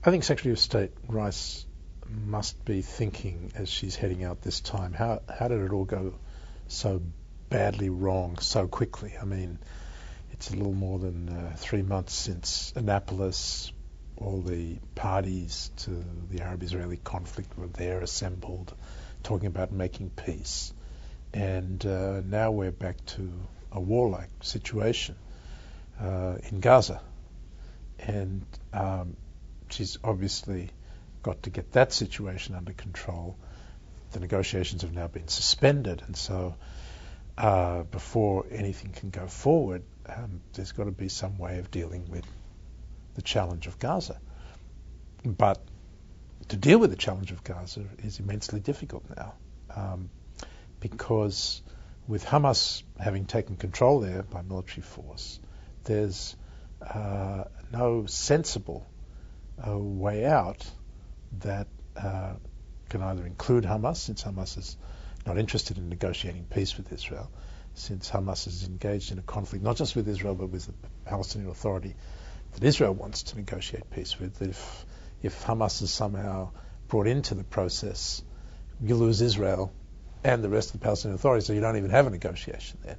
I think Secretary of State Rice must be thinking as she's heading out this time, how did it all go so badly wrong so quickly? I mean, it's a little more than 3 months since Annapolis. All the parties to the Arab-Israeli conflict were there assembled, talking about making peace. And now we're back to a warlike situation in Gaza. And she's obviously got to get that situation under control. The negotiations have now been suspended, and so before anything can go forward, there's got to be some way of dealing with the challenge of Gaza. But to deal with the challenge of Gaza is immensely difficult now, because with Hamas having taken control there by military force, there's no sensible way out that can either include Hamas, since Hamas is not interested in negotiating peace with Israel, since Hamas is engaged in a conflict not just with Israel but with the Palestinian Authority that Israel wants to negotiate peace with. That if Hamas is somehow brought into the process, you lose Israel and the rest of the Palestinian Authority, so you don't even have a negotiation there.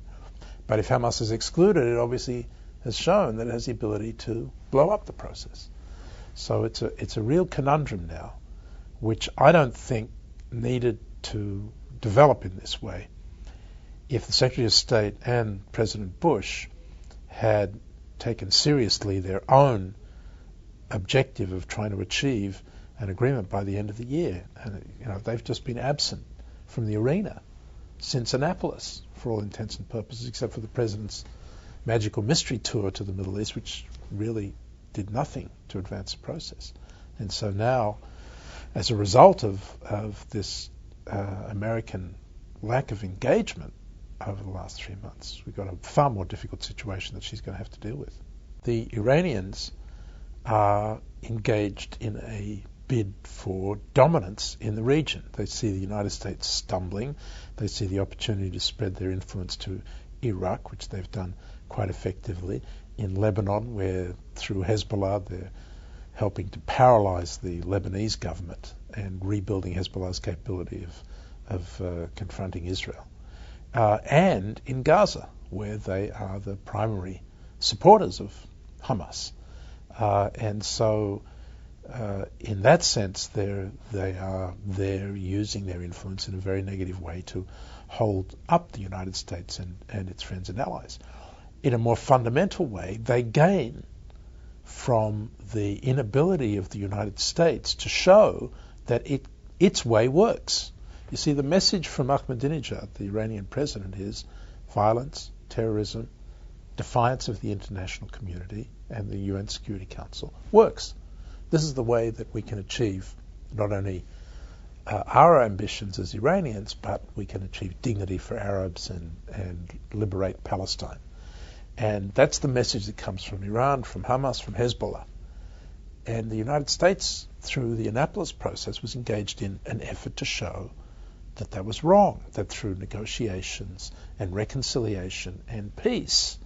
But if Hamas is excluded, it obviously has shown that it has the ability to blow up the process. So it's a real conundrum now, which I don't think needed to develop in this way if the Secretary of State and President Bush had taken seriously their own objective of trying to achieve an agreement by the end of the year. And they've just been absent from the arena since Annapolis, for all intents and purposes, except for the President's magical mystery tour to the Middle East, which really did nothing to advance the process. And so now, as a result of this American lack of engagement over the last 3 months, we've got a far more difficult situation that she's going to have to deal with. The Iranians are engaged in a bid for dominance in the region. They see the United States stumbling. They see the opportunity to spread their influence to Iraq, which they've done quite effectively, in Lebanon, where through Hezbollah they're helping to paralyze the Lebanese government and rebuilding Hezbollah's capability of confronting Israel. And in Gaza, where they are the primary supporters of Hamas. And so in that sense, they are there using their influence in a very negative way to hold up the United States and its friends and allies. In a more fundamental way, they gain from the inability of the United States to show that its way works. You see, the message from Ahmadinejad, the Iranian president, is violence, terrorism, defiance of the international community and the UN Security Council works. This is the way that we can achieve not only our ambitions as Iranians, but we can achieve dignity for Arabs and liberate Palestine. And that's the message that comes from Iran, from Hamas, from Hezbollah. And the United States, through the Annapolis process, was engaged in an effort to show that that was wrong, that through negotiations and reconciliation and peace,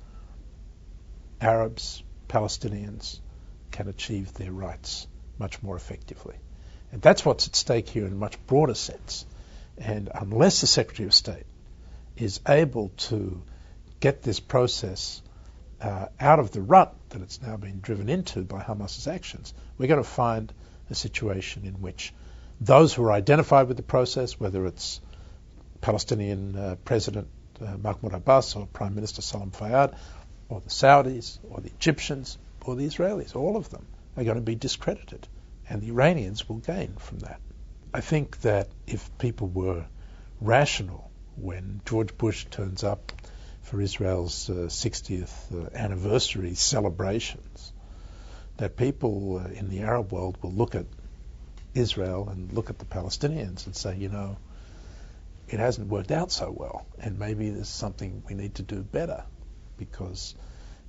Arabs, Palestinians can achieve their rights much more effectively. And that's what's at stake here in a much broader sense. And unless the Secretary of State is able to get this process out of the rut that it's now been driven into by Hamas's actions, we're going to find a situation in which those who are identified with the process, whether it's Palestinian President Mahmoud Abbas or Prime Minister Salam Fayyad, or the Saudis, or the Egyptians, or the Israelis, all of them are going to be discredited, and the Iranians will gain from that. I think that if people were rational when George Bush turns up for Israel's 60th anniversary celebrations, that people in the Arab world will look at Israel and look at the Palestinians and say, it hasn't worked out so well, and maybe there's something we need to do better, because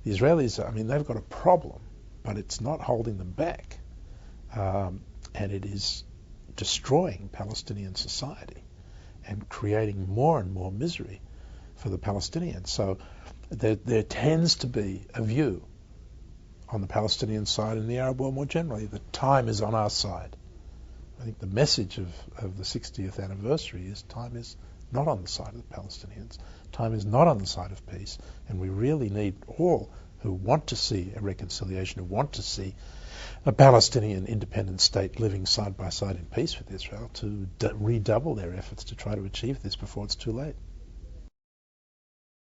the Israelis, they've got a problem, but it's not holding them back, and it is destroying Palestinian society and creating more and more misery for the Palestinians. So there tends to be a view on the Palestinian side and the Arab world more generally, that time is on our side. I think the message of the 60th anniversary is time is not on the side of the Palestinians. Time is not on the side of peace, and we really need all who want to see a reconciliation, who want to see a Palestinian independent state living side by side in peace with Israel, to redouble their efforts to try to achieve this before it's too late.